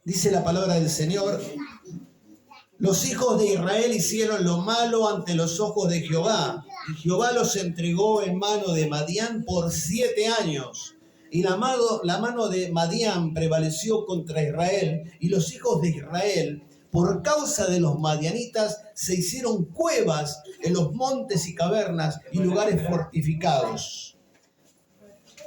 Dice la palabra del Señor: los hijos de Israel hicieron lo malo ante los ojos de Jehová, y Jehová los entregó en mano de Madián por 7 años. Y la mano de Madián prevaleció contra Israel, y los hijos de Israel, por causa de los madianitas, se hicieron cuevas en los montes y cavernas y lugares fortificados.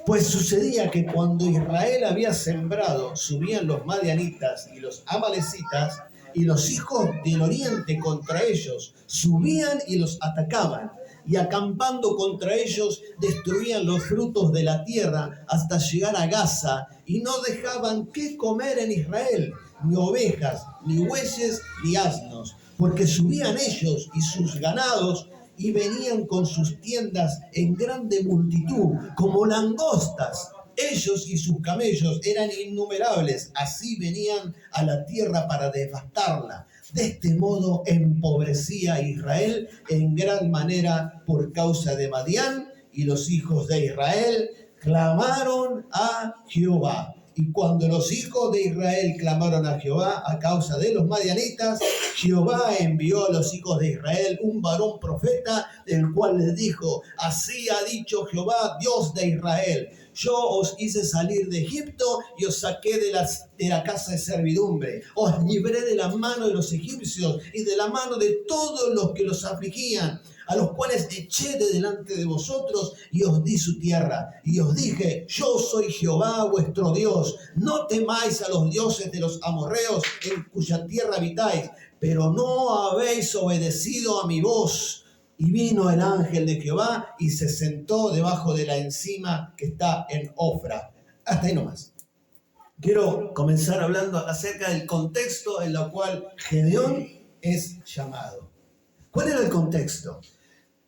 Pues sucedía que cuando Israel había sembrado, subían los madianitas y los amalecitas, y los hijos del oriente contra ellos subían y los atacaban, y acampando contra ellos destruían los frutos de la tierra hasta llegar a Gaza, y no dejaban qué comer en Israel, ni ovejas, ni bueyes, ni asnos, porque subían ellos y sus ganados y venían con sus tiendas en grande multitud, como langostas. Ellos y sus camellos eran innumerables, así venían a la tierra para devastarla. De este modo empobrecía a Israel en gran manera por causa de Madián, y los hijos de Israel clamaron a Jehová. Y cuando los hijos de Israel clamaron a Jehová a causa de los madianitas, Jehová envió a los hijos de Israel un varón profeta, el cual les dijo: así ha dicho Jehová, Dios de Israel: yo os hice salir de Egipto y os saqué de la casa de servidumbre. Os libré de la mano de los egipcios y de la mano de todos los que los afligían, a los cuales eché de delante de vosotros y os di su tierra. Y os dije: yo soy Jehová vuestro Dios. No temáis a los dioses de los amorreos en cuya tierra habitáis. Pero no habéis obedecido a mi voz. Y vino el ángel de Jehová y se sentó debajo de la encina que está en Ofra. Hasta ahí nomás. Quiero comenzar hablando acerca del contexto en el cual Gedeón es llamado. ¿Cuál era el contexto?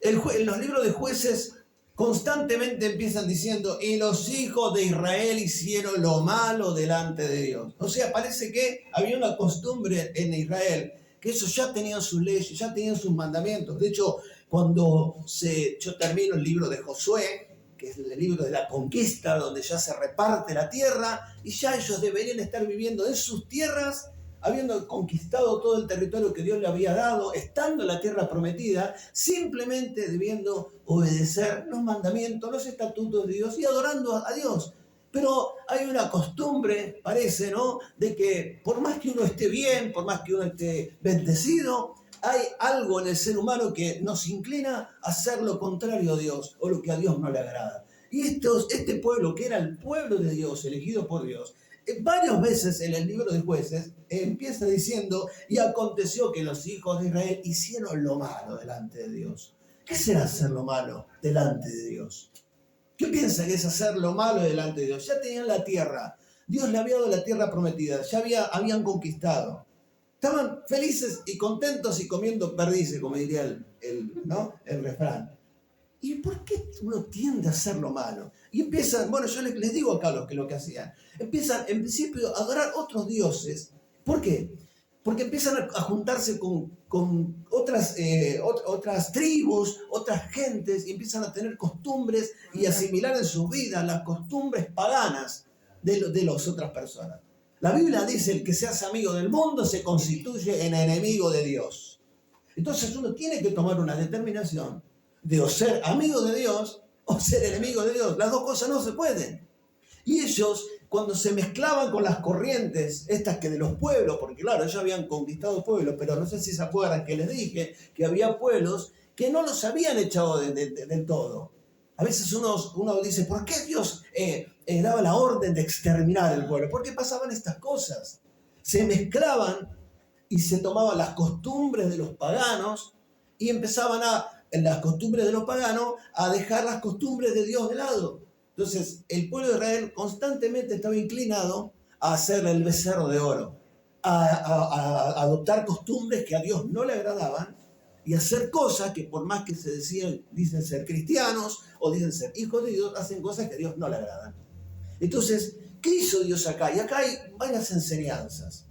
En los libros de Jueces constantemente empiezan diciendo: y los hijos de Israel hicieron lo malo delante de Dios. O sea, parece que había una costumbre en Israel, que ellos ya tenían sus leyes, ya tenían sus mandamientos. De hecho, cuando yo termino el libro de Josué, que es el libro de la conquista, donde ya se reparte la tierra, y ya ellos deberían estar viviendo en sus tierras, habiendo conquistado todo el territorio que Dios le había dado, estando en la tierra prometida, simplemente debiendo obedecer los mandamientos, los estatutos de Dios y adorando a Dios. Pero hay una costumbre, parece, ¿no?, de que por más que uno esté bien, por más que uno esté bendecido, hay algo en el ser humano que nos inclina a hacer lo contrario a Dios, o lo que a Dios no le agrada. Y este pueblo, que era el pueblo de Dios, elegido por Dios, varias veces en el libro de Jueces empieza diciendo: y aconteció que los hijos de Israel hicieron lo malo delante de Dios. ¿Qué será hacer lo malo delante de Dios? ¿Qué piensa que es hacer lo malo delante de Dios? Ya tenían la tierra, Dios le había dado la tierra prometida, ya habían conquistado. Estaban felices y contentos y comiendo perdices, como diría el refrán. ¿Y por qué uno tiende a hacer lo malo? Y empiezan, bueno, yo les digo acá lo que hacían. Empiezan, en principio, a adorar otros dioses. ¿Por qué? Porque empiezan a juntarse con otras tribus, otras gentes, y empiezan a tener costumbres y asimilar en sus vidas las costumbres paganas de las otras personas. La Biblia dice: el que se hace amigo del mundo se constituye en enemigo de Dios. Entonces uno tiene que tomar una determinación de o ser amigo de Dios o ser enemigo de Dios. Las dos cosas no se pueden. Y ellos, cuando se mezclaban con las corrientes, estas que de los pueblos, porque claro, ellos habían conquistado pueblos, pero no sé si se acuerdan que les dije que había pueblos que no los habían echado del todo. A veces uno dice: ¿por qué Dios daba la orden de exterminar el pueblo? ¿Por qué pasaban estas cosas? Se mezclaban y se tomaban las costumbres de los paganos y empezaban en las costumbres de los paganos a dejar las costumbres de Dios de lado. Entonces, el pueblo de Israel constantemente estaba inclinado a hacer el becerro de oro, a adoptar costumbres que a Dios no le agradaban y hacer cosas que, por más que dicen ser cristianos o dicen ser hijos de Dios, hacen cosas que a Dios no le agradan. Entonces, ¿qué hizo Dios acá? Y acá hay varias enseñanzas.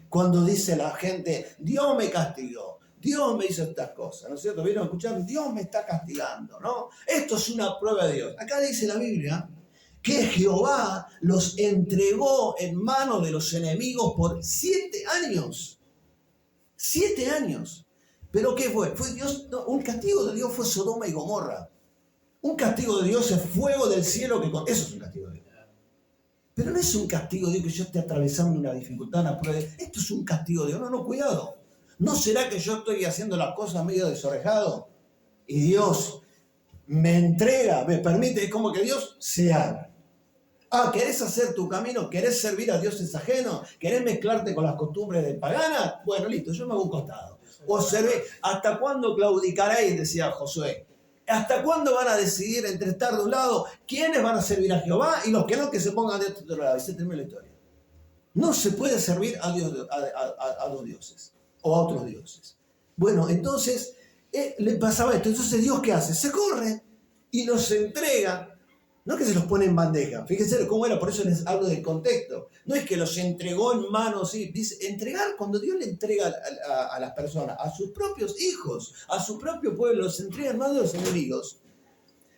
Cuando dice la gente: Dios me castigó, Dios me hizo estas cosas, ¿no es cierto? ¿Vieron escuchar? Dios me está castigando, ¿no? Esto es una prueba de Dios. Acá dice la Biblia que Jehová los entregó en manos de los enemigos por 7 años. 7 años. ¿Pero qué fue? Fue Dios, no, un castigo de Dios fue Sodoma y Gomorra. Un castigo de Dios es fuego del cielo que... Eso es un castigo de Dios. Pero no es un castigo de Dios que yo esté atravesando una dificultad, una prueba. Esto es un castigo de Dios. No, no, cuidado. ¿No será que yo estoy haciendo las cosas medio desorejado? Y Dios me entrega, me permite, es como que Dios se haga. Ah, ¿querés hacer tu camino? ¿Querés servir a dioses ajenos? ¿Querés mezclarte con las costumbres de pagana? Bueno, listo, yo me hago un costado. Observé, ¿hasta cuándo claudicaréis? Decía Josué. ¿Hasta cuándo van a decidir entre estar de un lado quiénes van a servir a Jehová y los que no, que se pongan de otro lado? Y se termina la historia. No se puede servir a dos dioses o a otros dioses. Bueno, entonces le pasaba esto. Entonces, ¿Dios qué hace? Se corre y los entrega. No que se los pone en bandeja. Fíjense cómo era, por eso les hablo del contexto. No es que los entregó en manos, ¿sí? Dice, entregar, cuando Dios le entrega a las personas, a sus propios hijos, a su propio pueblo, los entrega en manos de los enemigos.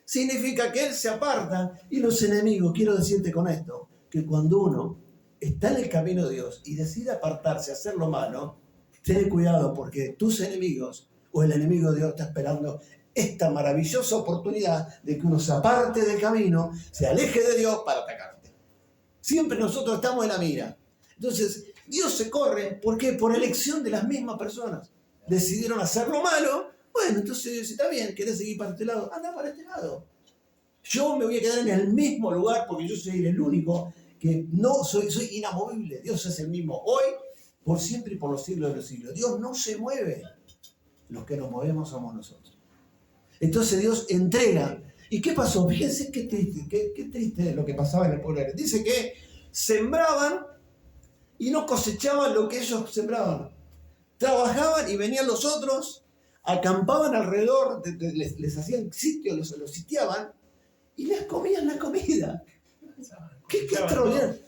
Significa que Él se aparta y los enemigos, quiero decirte con esto, que cuando uno está en el camino de Dios y decide apartarse, hacer lo malo, ten cuidado porque tus enemigos o el enemigo de Dios está esperando esta maravillosa oportunidad de que uno se aparte del camino, se aleje de Dios para atacarte. Siempre nosotros estamos en la mira. Entonces, Dios se corre, ¿por qué? Por elección de las mismas personas. Decidieron hacer lo malo, bueno, entonces Dios dice, está bien, ¿querés seguir para este lado? Anda para este lado. Yo me voy a quedar en el mismo lugar porque yo soy el único que no soy inamovible. Dios es el mismo hoy, por siempre y por los siglos de los siglos. Dios no se mueve. Los que nos movemos somos nosotros. Entonces Dios entrega. ¿Y qué pasó? Fíjense qué triste lo que pasaba en el pueblo. Dice que sembraban y no cosechaban lo que ellos sembraban. Trabajaban y venían los otros, acampaban alrededor, les hacían sitio, los sitiaban y les comían la comida. Qué extraordinario.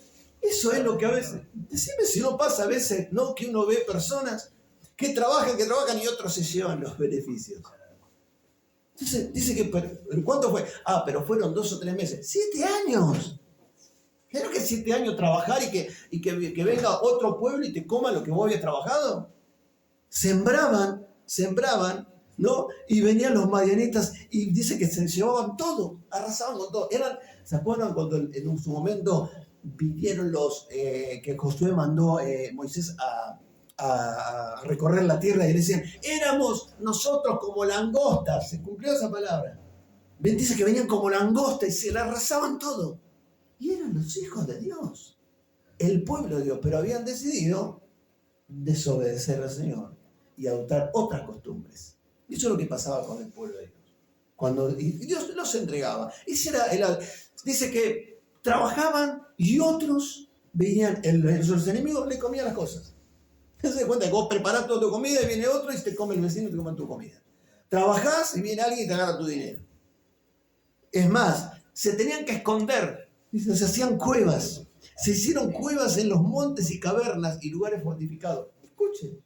Eso es lo que a veces... Decime si no pasa a veces, ¿no? Que uno ve personas que trabajan y otros se llevan los beneficios. Entonces, dice que, ¿cuánto fue? Ah, pero fueron 2 o 3 meses. 7 años. ¿Pero que 7 años trabajar y que venga otro pueblo y te coma lo que vos habías trabajado? Sembraban, ¿no? Y venían los madianitas y dice que se llevaban todo, arrasaban con todo. ¿Se acuerdan cuando en su momento vinieron que Josué mandó Moisés a recorrer la tierra y le decían, éramos nosotros como langostas? Se cumplió esa palabra. Dice que venían como langostas y se la arrasaban todo. Y eran los hijos de Dios, el pueblo de Dios, pero habían decidido desobedecer al Señor y adoptar otras costumbres. Y eso es lo que pasaba con el pueblo de Dios. Y Dios los entregaba. Dice que trabajaban y otros venían, los enemigos le comían las cosas. Se da cuenta que vos preparás toda tu comida y viene otro y te come el vecino y te come tu comida. Trabajás y viene alguien y te agarra tu dinero. Es más, se tenían que esconder. Dicen, se hacían cuevas. Se hicieron cuevas en los montes y cavernas y lugares fortificados. Escuchen,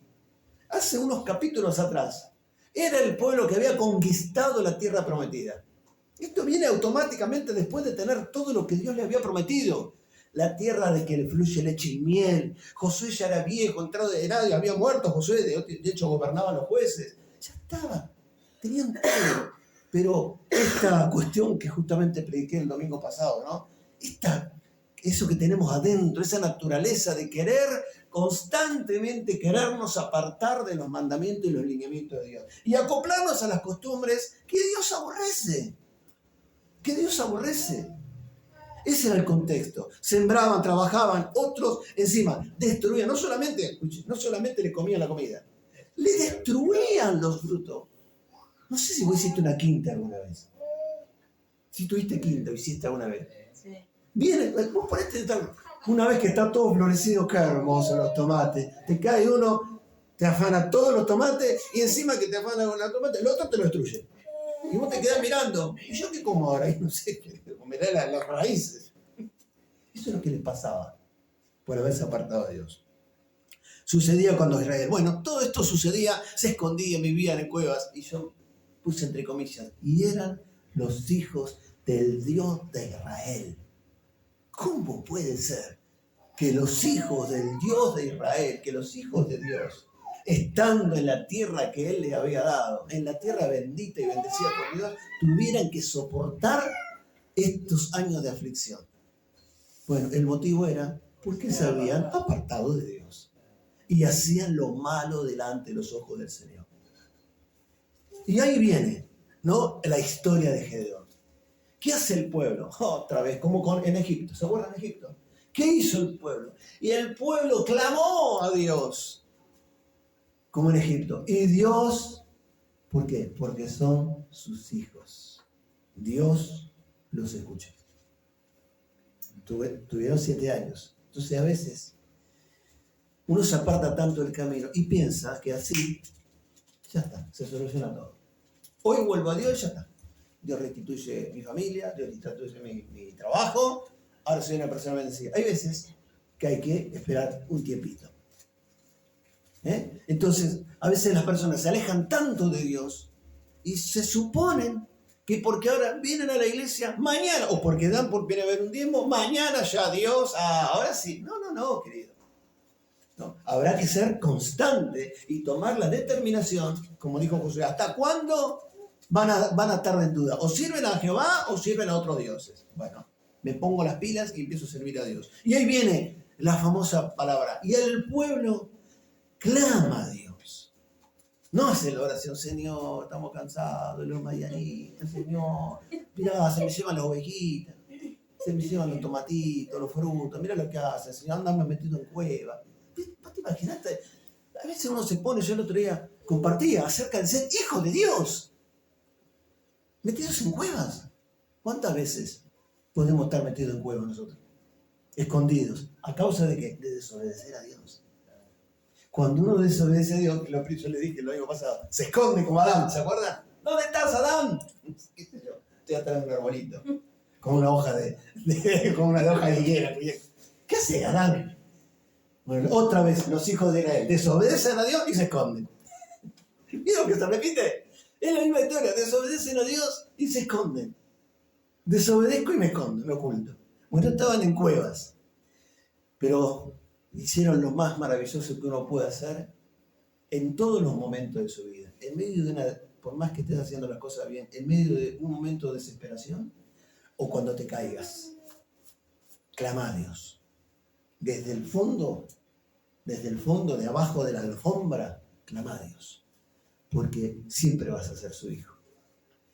hace unos capítulos atrás, era el pueblo que había conquistado la tierra prometida. Esto viene automáticamente después de tener todo lo que Dios le había prometido. La tierra de que le fluye leche y miel. Josué ya era viejo, entrado de edad, había muerto Josué, de hecho gobernaban los jueces. Ya estaba, tenían todo. Pero esta cuestión que justamente prediqué el domingo pasado, ¿no? Eso que tenemos adentro, esa naturaleza de querer constantemente querernos apartar de los mandamientos y los lineamientos de Dios. Y acoplarnos a las costumbres que Dios aborrece. Que Dios aborrece. Ese era el contexto. Sembraban, trabajaban, otros encima destruían. No solamente le comían la comida, le destruían los frutos. No sé si vos hiciste una quinta alguna vez. Si tuviste quinta o hiciste alguna vez. Sí. Viene, vos ponete una vez que está todo florecido, qué hermoso los tomates. Te cae uno, te afana todos los tomates y encima que te afana con los tomates, el otro te lo destruye. Y vos te quedás mirando. ¿Y yo qué como ahora? Y no sé, comeré las raíces. Eso es lo que les pasaba por haberse apartado de Dios. Sucedía cuando Israel. Bueno, todo esto sucedía, se escondían, vivían en cuevas. Y yo puse entre comillas. Y eran los hijos del Dios de Israel. ¿cómo puede ser que los hijos del Dios de Israel, que los hijos de Dios, estando en la tierra que Él les había dado, en la tierra bendita y bendecida por Dios, tuvieran que soportar estos años de aflicción? Bueno, el motivo era porque se habían apartado de Dios y hacían lo malo delante de los ojos del Señor. Y ahí viene, ¿no?, la historia de Gedeón. ¿Qué hace el pueblo? Otra vez, como en Egipto. ¿Se acuerdan de Egipto? ¿Qué hizo el pueblo? Y el pueblo clamó a Dios, como en Egipto. Y Dios, ¿por qué? Porque son sus hijos. Dios los escucha. Tuvieron 7 años. Entonces a veces uno se aparta tanto del camino y piensa que así ya está, se soluciona todo. Hoy vuelvo a Dios y ya está. Dios restituye mi familia, Dios restituye mi trabajo, ahora soy una persona bendecida. Hay veces que hay que esperar un tiempito. Entonces, a veces las personas se alejan tanto de Dios y se suponen que porque ahora vienen a la iglesia, mañana, o porque dan por viene a ver un diezmo, mañana ya Dios, ahora sí. No, querido. No, habrá que ser constante y tomar la determinación, como dijo Josué, ¿hasta cuándo van a estar en duda? ¿O sirven a Jehová o sirven a otros dioses? Bueno, me pongo las pilas y empiezo a servir a Dios. Y ahí viene la famosa palabra. Y el pueblo clama a Dios. No hace la oración, Señor, estamos cansados, los mañanitas, Señor, mirá, se me llevan las ovejitas, se me llevan los tomatitos, los frutos, mirá lo que hacen, Señor, andame metido en cueva. ¿Vos te imaginaste? A veces uno se pone, yo el otro día compartía acerca de ser hijo de Dios, metidos en cuevas. ¿Cuántas veces podemos estar metidos en cuevas nosotros? Escondidos. ¿A causa de qué? De desobedecer a Dios. Cuando uno desobedece a Dios, yo le dije lo año pasado, se esconde como Adán, ¿se acuerdan? ¿Dónde estás, Adán? ¿Qué sé yo? Estoy atrás de un arbolito, con una hoja de higuera. ¿Qué hace Adán? Bueno, otra vez los hijos de Israel desobedecen a Dios y se esconden. ¿Vieron que se repite? Es la misma historia, desobedecen a Dios y se esconden. Desobedezco y me escondo, me oculto. Bueno, estaban en cuevas, pero hicieron lo más maravilloso que uno puede hacer en todos los momentos de su vida. En medio de por más que estés haciendo las cosas bien, en medio de un momento de desesperación o cuando te caigas, clama a Dios. Desde el fondo, de abajo de la alfombra, clama a Dios. Porque siempre vas a ser su hijo.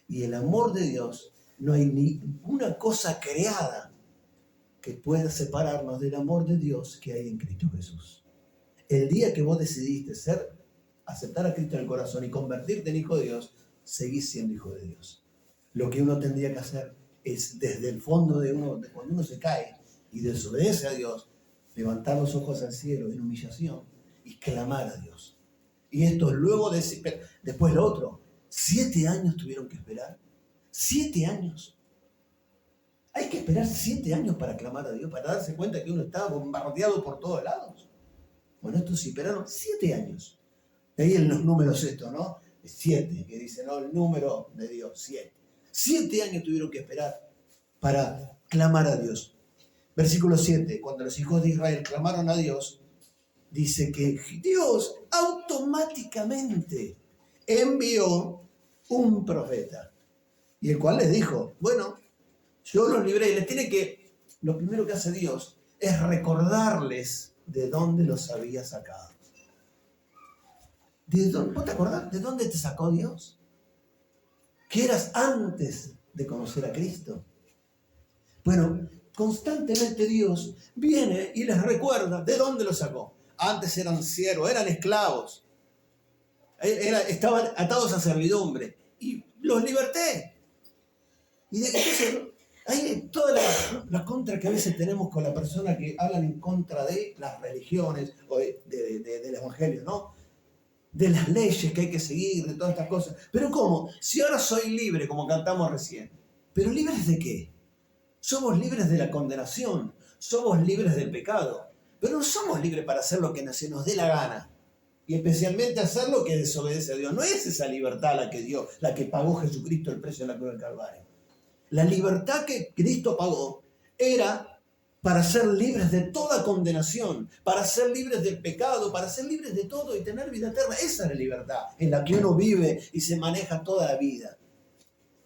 Y el amor de Dios, no hay ni una cosa creada que pueda separarnos del amor de Dios que hay en Cristo Jesús. El día que vos decidiste aceptar a Cristo en el corazón y convertirte en hijo de Dios, seguís siendo hijo de Dios. Lo que uno tendría que hacer es, desde el fondo de cuando uno se cae y desobedece a Dios, levantar los ojos al cielo en humillación y clamar a Dios. Y esto luego después lo otro, 7 años tuvieron que esperar. 7 años. Hay que esperar 7 años para clamar a Dios, para darse cuenta que uno estaba bombardeado por todos lados. Bueno, estos sí esperaron 7 años. De ahí en los números estos, ¿no? 7, que dice, ¿no? El número de Dios, 7. 7 años tuvieron que esperar para clamar a Dios. Versículo 7, cuando los hijos de Israel clamaron a Dios, dice que Dios automáticamente envió un profeta, y el cual les dijo, bueno, yo los libré, y lo primero que hace Dios es recordarles de dónde los había sacado. ¿Vos te acordás de dónde te sacó Dios? Que eras antes de conocer a Cristo. Bueno, constantemente Dios viene y les recuerda de dónde los sacó. Antes eran siervos, eran esclavos. Estaban atados a servidumbre. Y los liberté. Y entonces hay toda la contra que a veces tenemos con la persona que hablan en contra de las religiones o del evangelio, ¿no? De las leyes que hay que seguir, de todas estas cosas. Pero ¿cómo? Si ahora soy libre, como cantamos recién. ¿Pero libres de qué? Somos libres de la condenación, somos libres del pecado, pero no somos libres para hacer lo que se nos dé la gana, y especialmente hacer lo que desobedece a Dios. No es esa libertad la que dio, la que pagó Jesucristo el precio de la cruz del Calvario. La libertad que Cristo pagó era para ser libres de toda condenación, para ser libres del pecado, para ser libres de todo y tener vida eterna. Esa es la libertad en la que uno vive y se maneja toda la vida.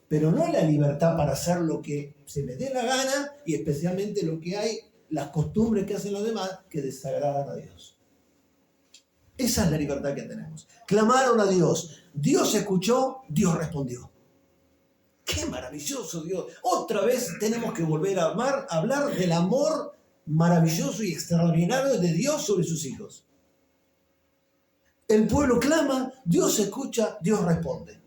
Pero no la libertad para hacer lo que se me dé la gana y especialmente lo que hay, las costumbres que hacen los demás que desagradan a Dios. Esa es la libertad que tenemos. Clamaron a Dios. Dios escuchó, Dios respondió. ¡Qué maravilloso Dios! Otra vez tenemos que volver a hablar del amor maravilloso y extraordinario de Dios sobre sus hijos. El pueblo clama, Dios escucha, Dios responde.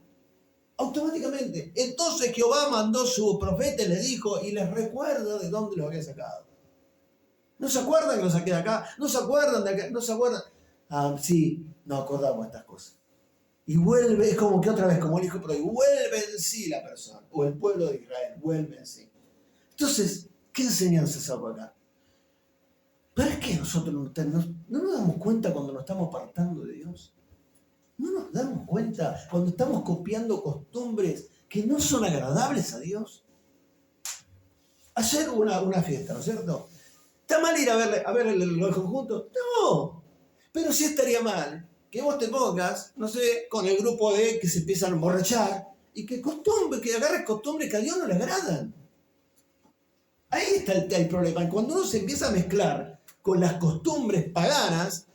Automáticamente. Entonces Jehová mandó su profeta y le dijo, y les recuerda de dónde los había sacado. ¿No se acuerdan que los saqué de acá? ¿No se acuerdan de acá? ¿No se acuerdan? Ah, sí, nos acordamos de estas cosas. Y vuelve, es como que otra vez, como el hijo pródigo, vuelve en sí la persona, o el pueblo de Israel, vuelve en sí. Entonces, ¿qué enseñanza saco acá? ¿Para qué nosotros no nos damos cuenta cuando nos estamos apartando de Dios? ¿No nos damos cuenta cuando estamos copiando costumbres que no son agradables a Dios? Hacer una fiesta, ¿no es cierto? ¿Está mal ir a ver el conjunto? No, pero sí estaría mal que vos te pongas, no sé, con el grupo de que se empiezan a emborrachar y que agarres costumbres que a Dios no le agradan. Ahí está el problema. Cuando uno se empieza a mezclar con las costumbres paganas,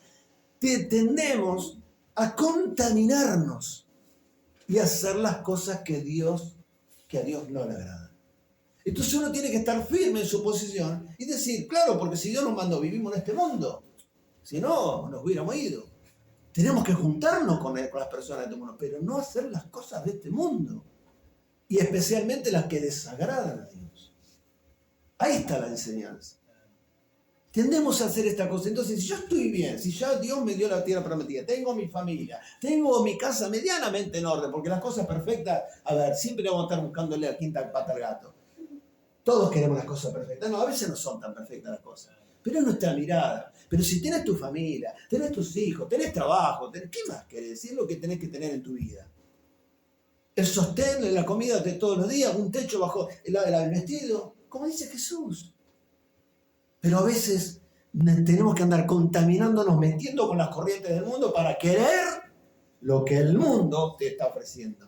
tendemos a contaminarnos y a hacer las cosas que a Dios no le agradan. Entonces uno tiene que estar firme en su posición y decir, claro, porque si Dios nos mandó, vivimos en este mundo. Si no, nos hubiéramos ido. Tenemos que juntarnos con las personas de este mundo, pero no hacer las cosas de este mundo. Y especialmente las que desagradan a Dios. Ahí está la enseñanza. Tendemos a hacer esta cosa. Entonces, si yo estoy bien, si ya Dios me dio la tierra prometida, tengo mi familia, tengo mi casa medianamente en orden, porque las cosas perfectas, a ver, siempre vamos a estar buscándole la quinta pata al gato. Todos queremos las cosas perfectas. No, a veces no son tan perfectas las cosas. Pero es nuestra mirada. Pero si tenés tu familia, tenés tus hijos, tenés trabajo, ¿qué más querés? Es lo que tenés que tener en tu vida. El sostén, la comida de todos los días, un techo bajo el vestido, como dice Jesús. Pero a veces tenemos que andar contaminándonos, metiendo con las corrientes del mundo para querer lo que el mundo te está ofreciendo.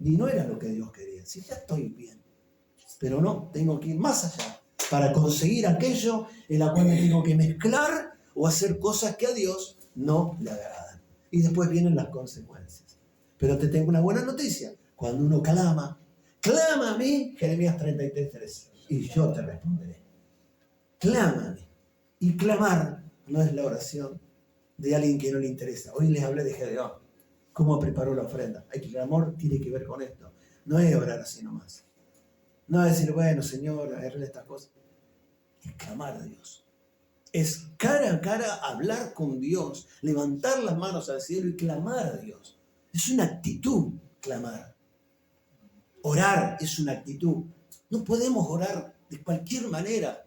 Y no era lo que Dios quería. Si ya estoy bien. Pero no, tengo que ir más allá para conseguir aquello en la cual me tengo que mezclar o hacer cosas que a Dios no le agradan. Y después vienen las consecuencias. Pero te tengo una buena noticia. Cuando uno clama a mí, Jeremías 33:3, y yo te responderé. Clámame. Y clamar no es la oración de alguien que no le interesa. Hoy les hablé de Gedeón, cómo preparó la ofrenda. El clamor tiene que ver con esto. No es orar así nomás. No es decir, bueno, Señor, arregle estas cosas. Es clamar a Dios. Es cara a cara hablar con Dios, levantar las manos al cielo y clamar a Dios. Es una actitud, clamar. Orar es una actitud. No podemos orar de cualquier manera.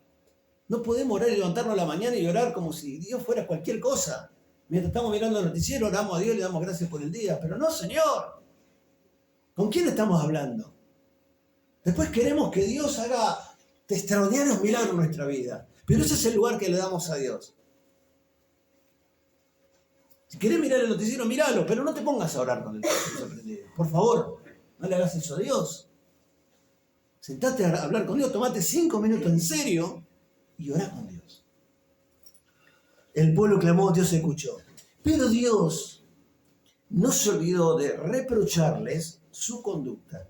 No podemos orar y levantarnos a la mañana y orar como si Dios fuera cualquier cosa. Mientras estamos mirando el noticiero, oramos a Dios y le damos gracias por el día. Pero no, Señor. ¿Con quién estamos hablando? Después queremos que Dios haga extraordinarios milagros en nuestra vida. Pero ese es el lugar que le damos a Dios. Si querés mirar el noticiero, míralo, pero no te pongas a orar con el noticiero prendido. Por favor, no le hagas eso a Dios. Sentate a hablar con Dios, tomate 5 minutos en serio y orá con Dios. El pueblo clamó, Dios escuchó. Pero Dios no se olvidó de reprocharles su conducta.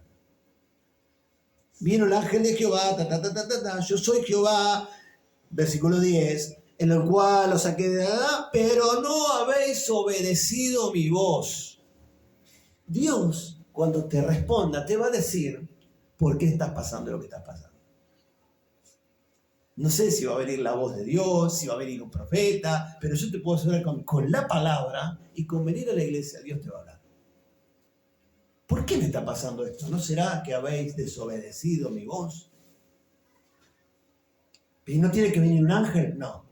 Vino el ángel de Jehová, yo soy Jehová, versículo 10, en el cual os saqué de allá, pero no habéis obedecido mi voz. Dios, cuando te responda, te va a decir por qué estás pasando lo que estás pasando. No sé si va a venir la voz de Dios, si va a venir un profeta, pero yo te puedo asegurar con la palabra y con venir a la iglesia, Dios te va a hablar. ¿Por qué me está pasando esto? ¿No será que habéis desobedecido mi voz? ¿Y no tiene que venir un ángel? No,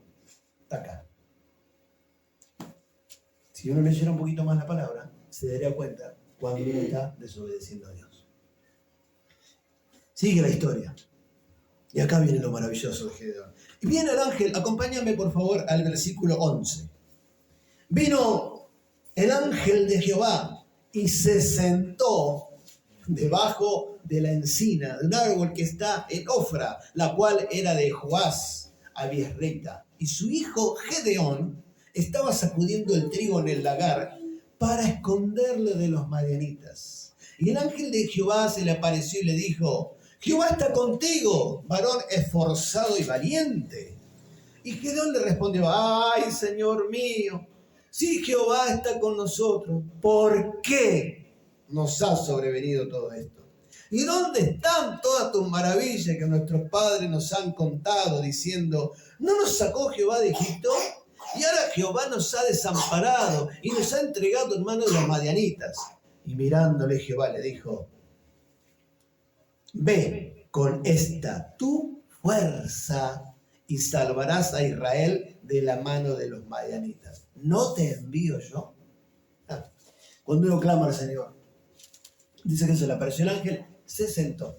está acá. Si uno leyera un poquito más la palabra, se daría cuenta cuando uno está desobedeciendo a Dios. Sigue la historia. Y acá viene lo maravilloso de Gedeón. Y viene el ángel, acompáñame por favor al versículo 11. Vino el ángel de Jehová y se sentó debajo de la encina, de un árbol que está en Ofra, la cual era de Joás abiesrita. Y su hijo Gedeón estaba sacudiendo el trigo en el lagar para esconderle de los madianitas. Y el ángel de Jehová se le apareció y le dijo: Jehová está contigo, varón esforzado y valiente. Y Gedeón le respondió: ay, Señor mío, si Jehová está con nosotros, ¿por qué nos ha sobrevenido todo esto? ¿Y dónde están todas tus maravillas que nuestros padres nos han contado, diciendo: ¿no nos sacó Jehová de Egipto? Y ahora Jehová nos ha desamparado y nos ha entregado en manos de los madianitas. Y mirándole Jehová le dijo: ve con esta tu fuerza y salvarás a Israel de la mano de los madianitas. ¿No te envío yo? Cuando uno clama al Señor, dice que se le apareció el ángel, se sentó.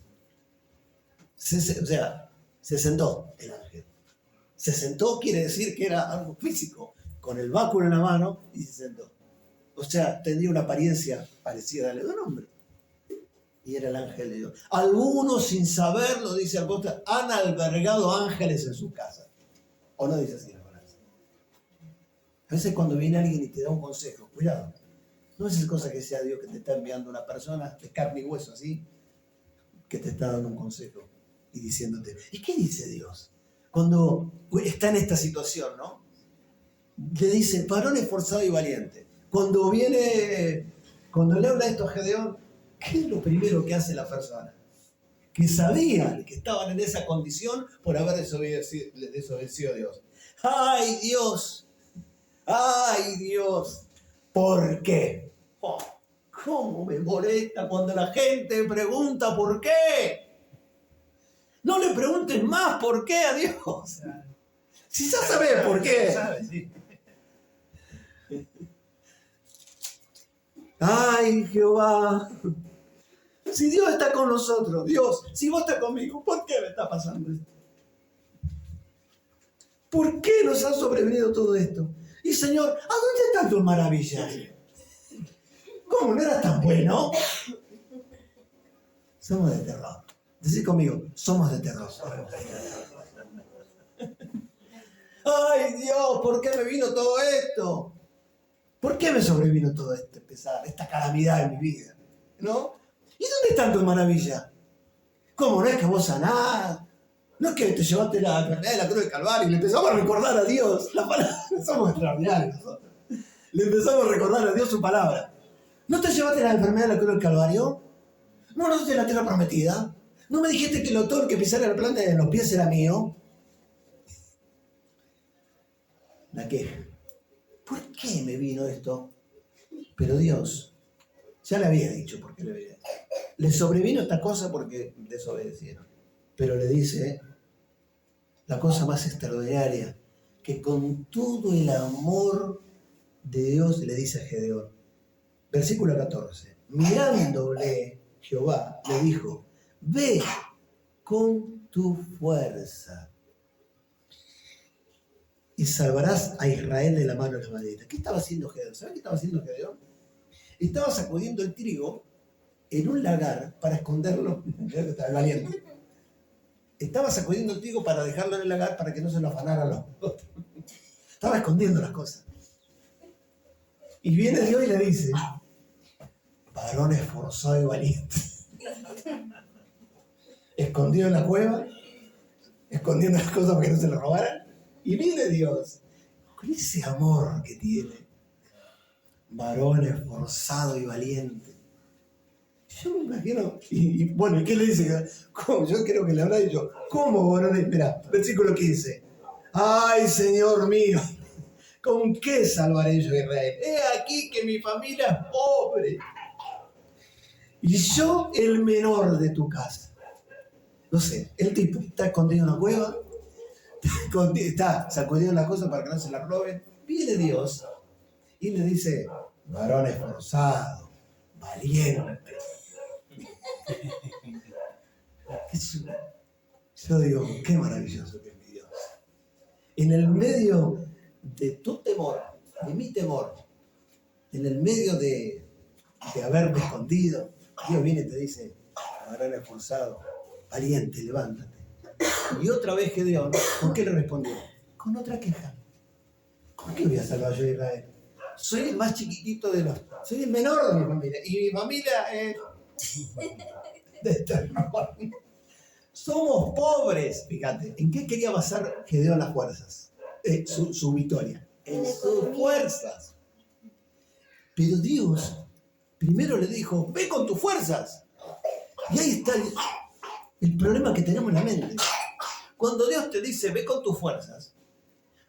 Se sentó el ángel. Se sentó quiere decir que era algo físico, con el báculo en la mano, y se sentó. O sea, tendría una apariencia parecida a la de un hombre. Y era el ángel de Dios. Algunos, sin saberlo, dice el apóstol, han albergado ángeles en su casa. ¿O no dice así la palabra? A veces cuando viene alguien y te da un consejo, cuidado. No es cosa que sea Dios que te está enviando una persona de carne y hueso así, que te está dando un consejo y diciéndote: ¿y qué dice Dios? Cuando está en esta situación, ¿no? Le dice: varón esforzado y valiente. Cuando le habla esto a Gedeón, ¿qué es lo primero que hace la persona? Que sabían que estaban en esa condición por haber desobedecido a Dios. ¡Ay, Dios! ¡Ay, Dios! ¿Por qué? Oh, ¿cómo me molesta cuando la gente pregunta por qué? No le preguntes más por qué a Dios. Si ya sabes por qué. ¡Ay, Jehová! Si Dios está con nosotros, Dios, si vos estás conmigo, ¿por qué me está pasando esto? ¿Por qué nos ha sobrevenido todo esto? Y Señor, ¿a dónde están tus maravillas? ¿Cómo no eras tan bueno? Somos de terror. Decí conmigo, somos de terror. ¡Ay, Dios! ¿Por qué me vino todo esto? ¿Por qué me sobrevino todo este pesar, esta calamidad en mi vida? ¿No? ¿Y dónde están tus maravillas? ¿Cómo no es que vos sanás? No es que te llevaste la enfermedad de la cruz del Calvario y le empezamos a recordar a Dios la palabra. Somos extraordinarios nosotros. Le empezamos a recordar a Dios su palabra. ¿No te llevaste la enfermedad de la cruz del Calvario? ¿No nos diste la tierra prometida? ¿No me dijiste que el autor que pisara la planta de los pies era mío? La queja. ¿Por qué me vino esto? Pero Dios ya le había dicho por qué le había. Le sobrevino esta cosa porque desobedecieron. Pero le dice la cosa más extraordinaria, que con todo el amor de Dios le dice a Gedeón. Versículo 14. Mirándole Jehová le dijo: ve con tu fuerza y salvarás a Israel de la mano de los madianitas. ¿Qué estaba haciendo Gedeón? ¿Sabes qué estaba haciendo Gedeón? Estaba sacudiendo el trigo en un lagar para esconderlo. Mirá que estaba valiente. Estaba sacudiendo el trigo para dejarlo en el lagar para que no se lo afanaran los otros. Estaba escondiendo las cosas. Y viene Dios y le dice: varón esforzado y valiente. Escondido en la cueva, escondiendo las cosas para que no se lo robaran. Y viene Dios con ese amor que tiene. Varón esforzado y valiente. Yo me imagino, y bueno, ¿y qué le dice? ¿Cómo? Yo creo que le habrá dicho: ¿cómo, varón? Espera, versículo 15. ¡Ay, Señor mío! ¿Con qué salvaré yo a Israel? He aquí que mi familia es pobre. Y yo el menor de tu casa. No sé, el tipo está escondido en una cueva, está sacudiendo las cosas para que no se las roben. Viene Dios y le dice: varón esforzado, valiente. Yo digo, qué maravilloso que es mi Dios. En el medio de tu temor, de mi temor, en el medio de haberme escondido, Dios viene y te dice, varón esforzado, valiente, levántate. Y otra vez Gedeón, ¿con qué le respondió? Con otra queja. ¿Con qué voy a salvar yo a Israel? Soy el más chiquitito de los... Soy el menor de mi familia. Y mi familia es... Somos pobres. Fíjate, ¿en qué quería basar Gedeón las fuerzas? Su victoria. En sus fuerzas. Pero Dios primero le dijo, ve con tus fuerzas. Y ahí está el problema que tenemos en la mente. Cuando Dios te dice, ve con tus fuerzas,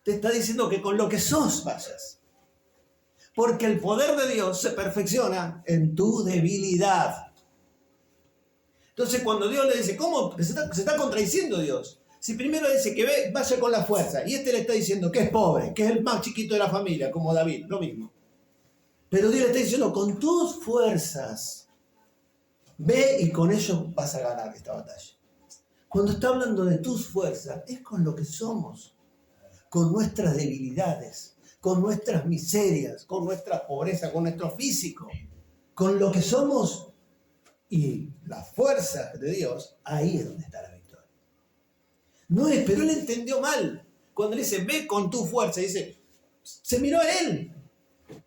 te está diciendo que con lo que sos vayas. Porque el poder de Dios se perfecciona en tu debilidad. Entonces cuando Dios le dice, ¿cómo? Se está contradiciendo Dios. Si primero dice que vaya con la fuerza, y le está diciendo que es pobre, que es el más chiquito de la familia, como David, lo mismo. Pero Dios le está diciendo, con tus fuerzas, ve y con ello vas a ganar esta batalla. Cuando está hablando de tus fuerzas, es con lo que somos, con nuestras debilidades, con nuestras miserias, con nuestra pobreza, con nuestro físico, con lo que somos y la fuerza de Dios, ahí es donde está la victoria. No es, pero él entendió mal. Cuando le dice, ve con tu fuerza, dice, se miró a él.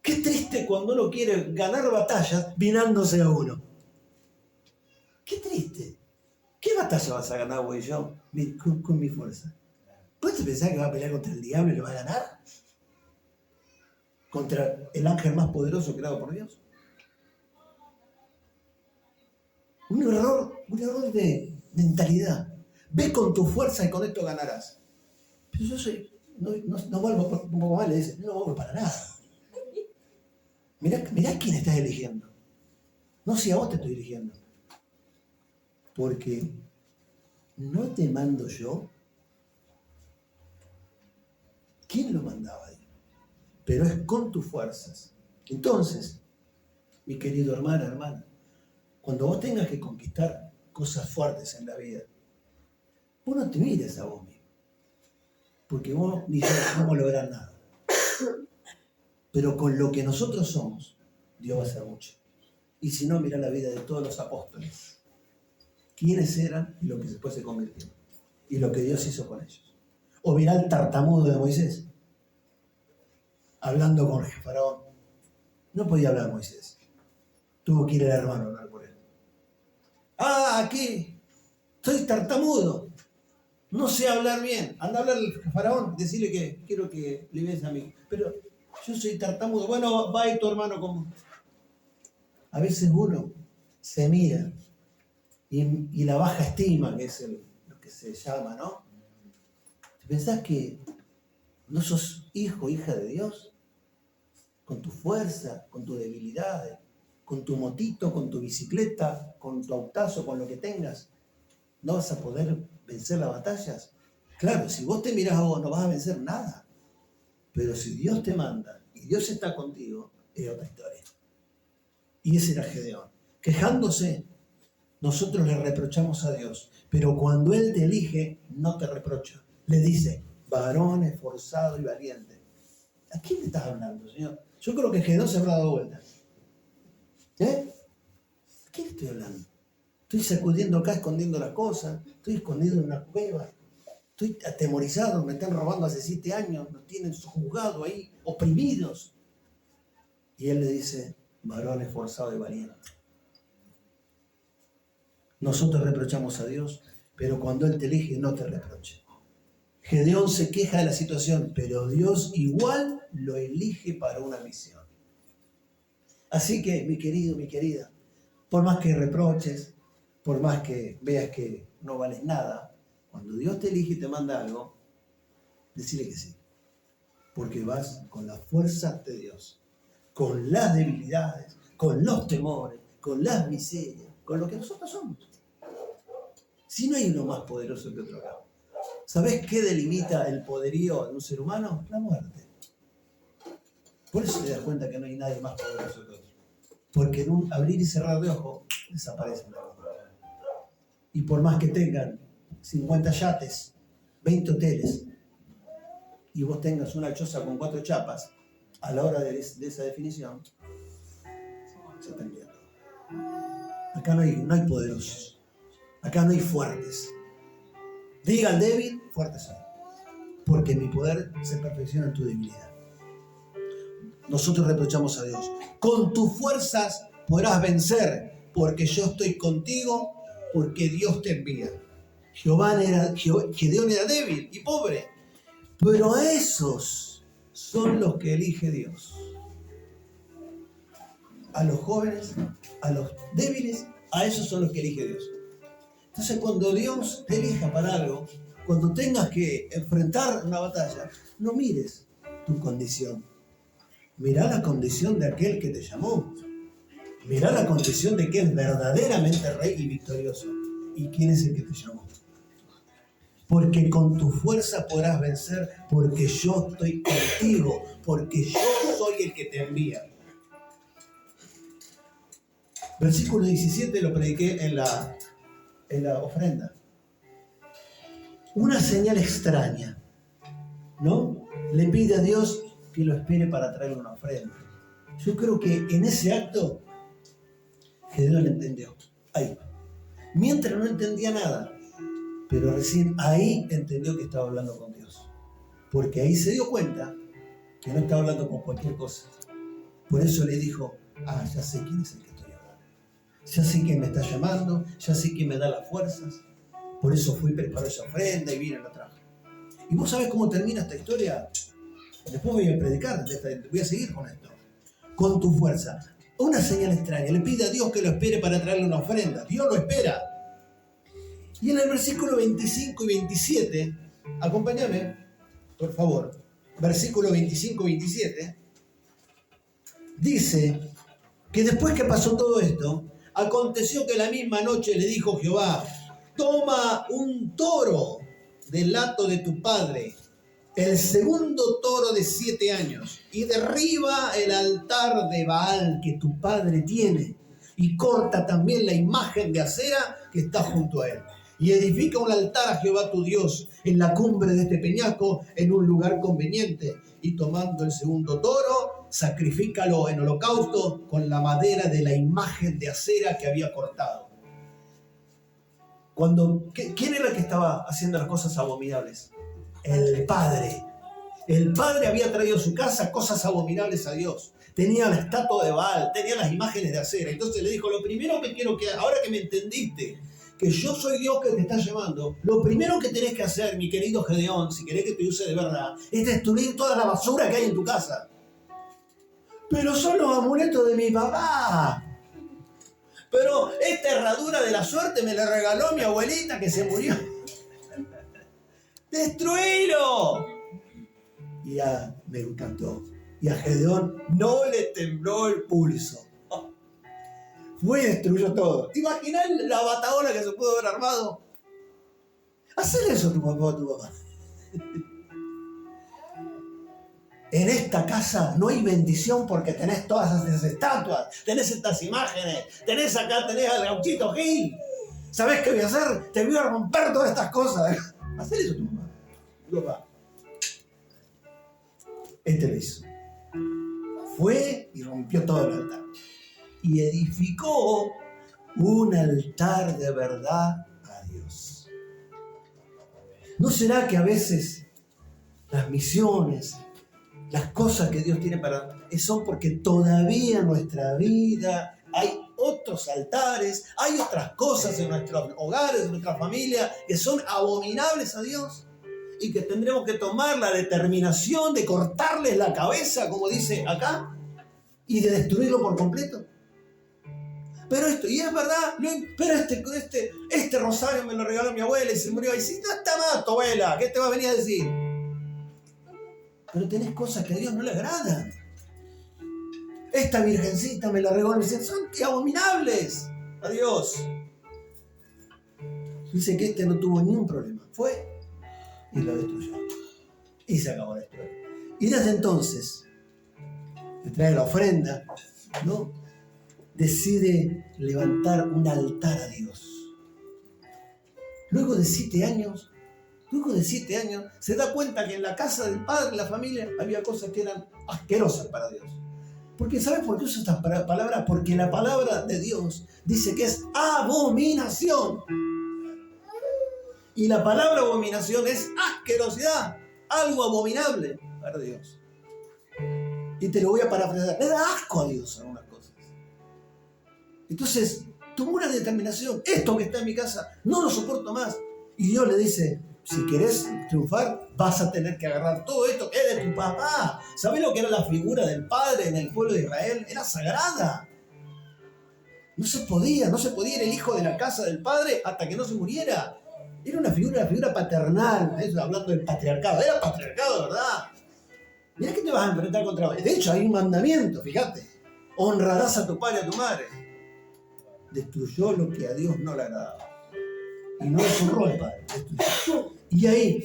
Qué triste cuando uno quiere ganar batallas mirándose a uno. Qué triste. ¿Qué batalla vas a ganar vos y yo con mi fuerza? ¿Vos te pensás que va a pelear contra el diablo y lo va a ganar? ¿Contra el ángel más poderoso creado por Dios? Un error de mentalidad. Ve con tu fuerza y con esto ganarás. Pero yo soy, no valgo un poco mal, le dice, no valgo para nada. Mirá quién estás eligiendo. No si a vos te estoy eligiendo. Porque no te mando yo. ¿Quién lo mandaba ahí? Pero es con tus fuerzas. Entonces, mi querido hermana, cuando vos tengas que conquistar cosas fuertes en la vida, vos no te mires a vos mismo. Porque vos ni yo no vamos a lograr nada. Pero con lo que nosotros somos, Dios va a hacer mucho. Y si no, mirá la vida de todos los apóstoles. ¿Quiénes eran y lo que después se convirtieron? Y lo que Dios hizo con ellos. O mirá el tartamudo de Moisés. Hablando con el faraón. No podía hablar Moisés. Tuvo que ir el hermano a hablar por él. Aquí. Soy tartamudo. No sé hablar bien. Anda a hablar al faraón. Decirle que quiero que le veas a mí. Pero yo soy tartamudo. Bueno, va y tu hermano como... A veces uno se mira y la baja estima, que es lo que se llama, ¿no? ¿Pensás que no sos hijo, hija de Dios? Con tu fuerza, con tus debilidades, con tu motito, con tu bicicleta, con tu autazo, con lo que tengas, ¿no vas a poder vencer las batallas? Claro, si vos te mirás a vos, no vas a vencer nada. Pero si Dios te manda y Dios está contigo, es otra historia. Y ese era Gedeón. Quejándose, nosotros le reprochamos a Dios. Pero cuando Él te elige, no te reprocha. Le dice, varón esforzado y valiente. ¿A quién le estás hablando, Señor? Yo creo que Gedeón se habrá dado vuelta. ¿A quién estoy hablando? Estoy sacudiendo acá, escondiendo las cosas. Estoy escondido en una cueva. Estoy atemorizado, me están robando hace 7 años. Nos tienen juzgados ahí, oprimidos. Y Él le dice, varón esforzado y valiente. Nosotros reprochamos a Dios, pero cuando Él te elige, no te reproche. Gedeón se queja de la situación, pero Dios igual lo elige para una misión. Así que, mi querido, mi querida, por más que reproches, por más que veas que no vales nada, cuando Dios te elige y te manda algo, decile que sí. Porque vas con la fuerza de Dios, con las debilidades, con los temores, con las miserias, con lo que nosotros somos. Si no hay uno más poderoso que otro acá. ¿Sabés qué delimita el poderío de un ser humano? La muerte. Por eso te das cuenta que no hay nadie más poderoso que otro. Porque en un abrir y cerrar de ojos desaparece la muerte. Y por más que tengan 50 yates, 20 hoteles, y vos tengas una choza con 4 chapas, a la hora de esa definición, se termina todo. Acá no hay poderosos, acá no hay fuertes. Diga al débil, fuerte soy, porque mi poder se perfecciona en tu debilidad. Nosotros reprochamos a Dios: con tus fuerzas podrás vencer, porque yo estoy contigo, porque Dios te envía. Gedeón era débil y pobre, pero a esos son los que elige Dios. A los jóvenes, a los débiles, a esos son los que elige Dios. Entonces, cuando Dios te elija para algo, cuando tengas que enfrentar una batalla, no mires tu condición. Mirá la condición de aquel que te llamó. Mirá la condición de que es verdaderamente rey y victorioso. ¿Y quién es el que te llamó? Porque con tu fuerza podrás vencer, porque yo estoy contigo, porque yo soy el que te envía. Versículo 17 lo prediqué en la ofrenda. Una señal extraña, ¿no? Le pide a Dios que lo espere para traerle una ofrenda. Yo creo que en ese acto Gedeón entendió. Ahí. Mientras no entendía nada, pero recién ahí entendió que estaba hablando con Dios. Porque ahí se dio cuenta que no estaba hablando con cualquier cosa. Por eso le dijo: ya sé quién es el que estoy hablando. Ya sé quién me está llamando, ya sé quién me da las fuerzas. Por eso fui, preparé esa ofrenda y vine y la traje. ¿Y vos sabés cómo termina esta historia? Después voy a predicar, voy a seguir con esto. Con tu fuerza. Una señal extraña. Le pide a Dios que lo espere para traerle una ofrenda. Dios lo espera. Y en el versículo 25 y 27, acompáñame, por favor. Versículo 25 y 27. Dice que después que pasó todo esto, aconteció que la misma noche le dijo Jehová: toma un toro del hato de tu padre, el segundo toro de 7 años, y derriba el altar de Baal que tu padre tiene, y corta también la imagen de acera que está junto a él. Y edifica un altar a Jehová tu Dios en la cumbre de este peñasco, en un lugar conveniente. Y tomando el segundo toro, sacrifícalo en holocausto con la madera de la imagen de acera que había cortado. ¿Quién era el que estaba haciendo las cosas abominables? El padre. El padre había traído a su casa cosas abominables a Dios. Tenía la estatua de Baal, tenía las imágenes de acera. Entonces le dijo: lo primero que quiero que, ahora que me entendiste que yo soy Dios que te está llamando, lo primero que tenés que hacer, mi querido Gedeón, si querés que te use de verdad, es destruir toda la basura que hay en tu casa. Pero son los amuletos de mi papá. Pero esta herradura de la suerte me la regaló mi abuelita que se murió. ¡Destruílo! Y me encantó. Y a Gedeón no le tembló el pulso. Fue y destruyó todo. ¿Te imaginas la bataola que se pudo haber armado? Hacer eso a tu papá o a tu mamá. En esta casa no hay bendición porque tenés todas esas estatuas, tenés estas imágenes, tenés al gauchito Gil. ¿Sabés qué voy a hacer? Te voy a romper todas estas cosas. Hacer eso a tu mamá, tu papá. Lo hizo. Fue y rompió todo el altar. Y edificó un altar de verdad a Dios. ¿No será que a veces las misiones, las cosas que Dios tiene son porque todavía en nuestra vida hay otros altares, hay otras cosas en nuestros hogares, en nuestra familia, que son abominables a Dios? Y que tendremos que tomar la determinación de cortarles la cabeza, como dice acá, y de destruirlo por completo. Pero y es verdad, pero este rosario me lo regaló mi abuela y se murió. Y si no está mal tu abuela, ¿qué te va a venir a decir? Pero tenés cosas que a Dios no le agradan. Esta virgencita me la regaló y dice: son abominables a Dios. Dice que no tuvo ningún problema. Fue y lo destruyó. Y se acabó la historia. Y desde entonces, le trae la ofrenda, ¿no? Decide levantar un altar a Dios. luego de 7 años, se da cuenta que en la casa del padre, en la familia, había cosas que eran asquerosas para Dios. Porque ¿sabes por qué uso estas palabras? Porque la palabra de Dios dice que es abominación. Y la palabra abominación es asquerosidad, algo abominable para Dios. Y te lo voy a parafrasear. Le da asco a Dios algunas cosas. Entonces, tomó una determinación. Esto que está en mi casa, no lo soporto más. Y Dios le dice, si querés triunfar, vas a tener que agarrar todo esto que es de tu papá. ¿Sabés lo que era la figura del padre en el pueblo de Israel? Era sagrada. No se podía ir el hijo de la casa del padre hasta que no se muriera. Era una figura paternal, eso, hablando del patriarcado. Era patriarcado, ¿verdad? Mirá que te vas a enfrentar contra... De hecho, hay un mandamiento, fíjate. Honrarás a tu padre y a tu madre. Destruyó lo que a Dios no le agradaba. Y no deshonró al padre. Destruyó. Y ahí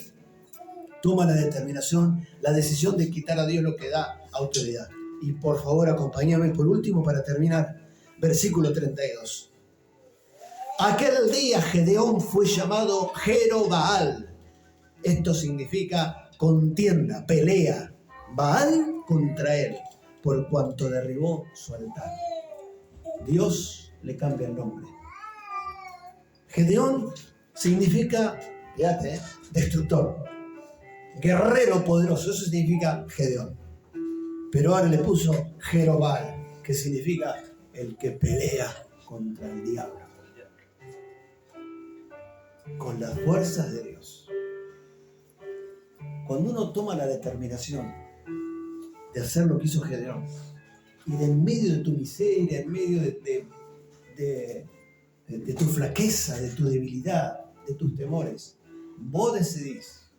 toma la decisión de quitar a Dios lo que da autoridad. Y por favor, acompáñame por último para terminar. Versículo 32. Aquel día Gedeón fue llamado Jerobaal. Esto significa contienda, pelea. Baal contra él, por cuanto derribó su altar. Dios le cambia el nombre. Gedeón significa, fíjate, destructor. Guerrero poderoso, eso significa Gedeón. Pero ahora le puso Jerobaal, que significa el que pelea contra el diablo. Con las fuerzas de Dios. Cuando uno toma la determinación de hacer lo que hizo Gedeón, y de en medio de tu miseria, en medio de tu flaqueza, de tu debilidad, de tus temores, vos decidís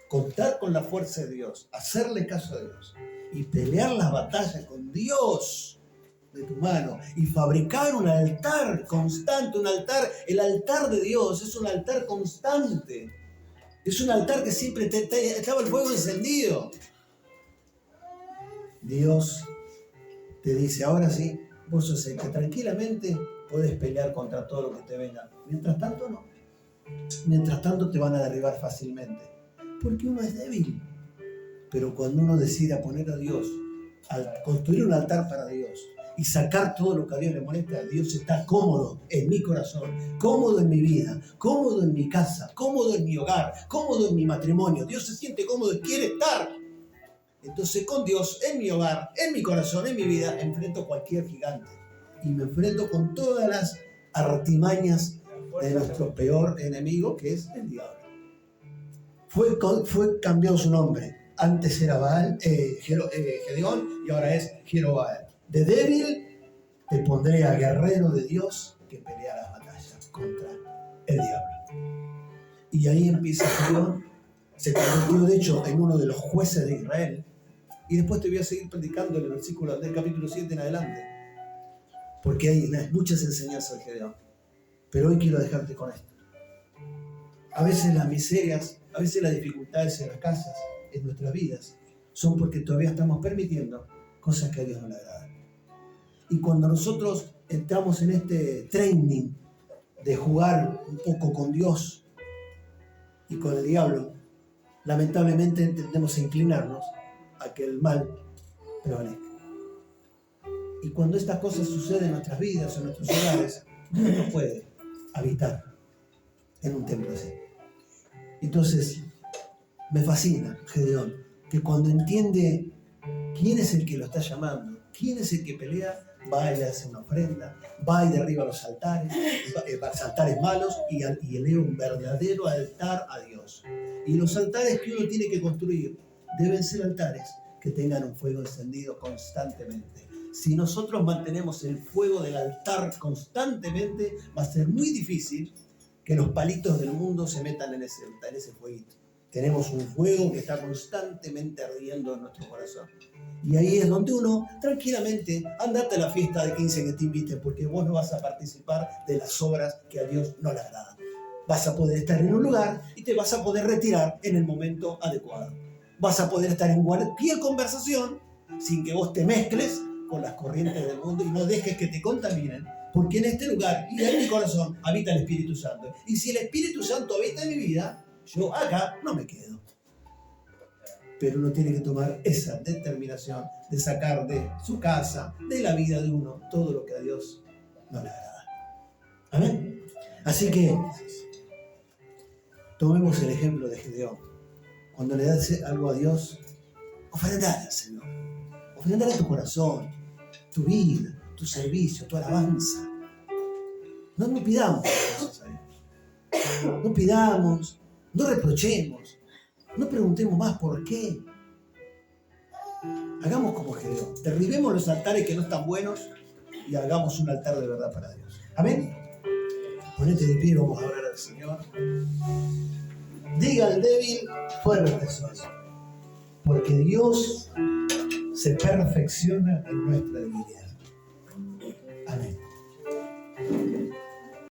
contar con la fuerza de Dios, hacerle caso a Dios y pelear las batallas con Dios de tu mano y fabricar un altar constante, el altar de Dios es un altar constante, es un altar que siempre estaba el fuego encendido. Dios te dice, ahora sí, vos sos el que tranquilamente podés pelear contra todo lo que te venga. Mientras tanto, no. Mientras tanto te van a derribar fácilmente. Porque uno es débil. Pero cuando uno decide poner a Dios, al construir un altar para Dios y sacar todo lo que a Dios le molesta, Dios está cómodo en mi corazón, cómodo en mi vida, cómodo en mi casa, cómodo en mi hogar, cómodo en mi matrimonio. Dios se siente cómodo y quiere estar. Entonces con Dios, en mi hogar, en mi corazón, en mi vida, enfrento cualquier gigante. Y me enfrento con todas las artimañas de nuestro peor enemigo, que es el diablo. Fue cambiado su nombre. Antes era Gedeón y ahora es Jerobaal. De débil te pondré a guerrero de Dios que pelea las batallas contra el diablo. Y ahí empieza Gedeón. Se convirtió de hecho en uno de los jueces de Israel. Y después te voy a seguir predicando el versículo del capítulo 7 en adelante. Porque hay muchas enseñanzas de Gedeón. Pero hoy quiero dejarte con esto. A veces las miserias, a veces las dificultades en las casas, en nuestras vidas, son porque todavía estamos permitiendo cosas que a Dios no le agradan. Y cuando nosotros entramos en este training de jugar un poco con Dios y con el diablo, lamentablemente tendemos a inclinarnos a que el mal prevalezca. Y cuando estas cosas suceden en nuestras vidas, en nuestros hogares, uno no puede habitar en un templo así. Entonces, me fascina Gedeón, que cuando entiende quién es el que lo está llamando, quién es el que pelea, va y le hace una ofrenda, va y derriba los altares malos y eleva un verdadero altar a Dios. Y los altares que uno tiene que construir deben ser altares que tengan un fuego encendido constantemente. Si nosotros mantenemos el fuego del altar constantemente, va a ser muy difícil que los palitos del mundo se metan en ese fueguito. Tenemos un fuego que está constantemente ardiendo en nuestro corazón. Y ahí es donde uno, tranquilamente, andate a la fiesta de 15 que te inviten, porque vos no vas a participar de las obras que a Dios no le agradan. Vas a poder estar en un lugar y te vas a poder retirar en el momento adecuado. Vas a poder estar en cualquier conversación sin que vos te mezcles con las corrientes del mundo y no dejes que te contaminen, porque en este lugar y en mi corazón habita el Espíritu Santo. Y si el Espíritu Santo habita en mi vida, yo acá no me quedo. Pero uno tiene que tomar esa determinación de sacar de su casa, de la vida de uno, todo lo que a Dios no le agrada. Amén. Así que tomemos el ejemplo de Gedeón. Cuando le das algo a Dios, ofrendale al Señor. Ofrendale tu corazón, tu vida, tu servicio, tu alabanza. No pidamos cosas a Dios. No pidamos, no reprochemos, no preguntemos más por qué. Hagamos como Gedeón. Derribemos los altares que no están buenos y hagamos un altar de verdad para Dios. Amén. Ponete de pie y vamos a orar al Señor. Diga al débil, fuerte sos. Porque Dios se perfecciona en nuestra debilidad.